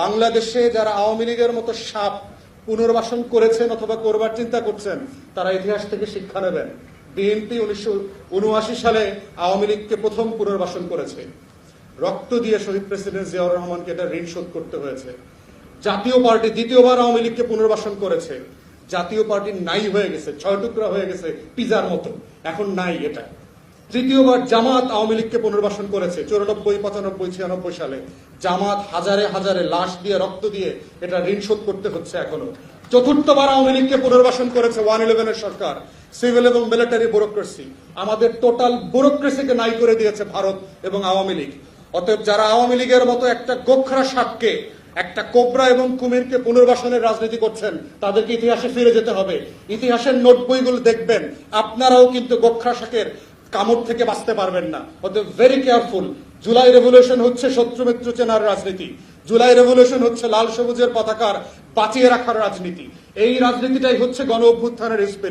বাংলাদেশে যারা আওয়ামী লীগের মতো সাপ পুনর্বাসন করেছেন অথবা করবার চিন্তা করছেন তারা ইতিহাস থেকে শিক্ষা নেবেন। বিএনপি 1979 সালে আওয়ামী লীগকে প্রথম পুনর্বাসন করেছে, রক্ত দিয়ে শহীদ প্রেসিডেন্ট জিয়াউর রহমানকে এটা ঋণ শোধ করতে হয়েছে। জাতীয় পার্টি দ্বিতীয়বার আওয়ামী লীগকে পুনর্বাসন করেছে, জাতীয় পার্টি নাই হয়ে গেছে, 6 টুকরা হয়ে গেছে পিজার মতো, এখন নাই এটা। তৃতীয়বার জামাত আওয়ামী লীগকে পুনর্বাসন করেছে 94, 95, 96 সালে। জামাত হাজারে হাজারে লাশ দিয়ে রক্ত দিয়ে এটা ঋণ শোধ করতে হচ্ছে এখনো। চতুর্থবার আওয়ামী লীগকে পুনর্বাসন করেছে 111 সরকার, সিভিল এবং মিলিটারি ব্যুরোক্রেসি। আমাদের টোটাল ব্যুরোক্রেসিকে নাই করে দিয়েছে ভারত এবং আওয়ামী লীগ। অতএব যারা আওয়ামী লীগের মতো একটা গোখরা সাপকে, একটা কোবরা এবং কুমিরকে পুনর্বাসনের রাজনীতি করছেন তাদেরকে ইতিহাসে ফিরে যেতে হবে। ইতিহাসের নোট বইগুলো দেখবেন, আপনারাও কিন্তু গোখরা শাকের কামড় থেকে বাঁচতে পারবেন না। অতএব ভেরি কেয়ারফুল। জুলাই রেভলিউশন হচ্ছে শত্রু মিত্র চেনার রাজনীতি, জুলাই রেভলিউশন হচ্ছে লাল সবুজের পতাকার বাঁচিয়ে রাখার রাজনীতি। এই রাজনীতিটাই হচ্ছে গণ অভ্যুত্থানের স্পিরিট।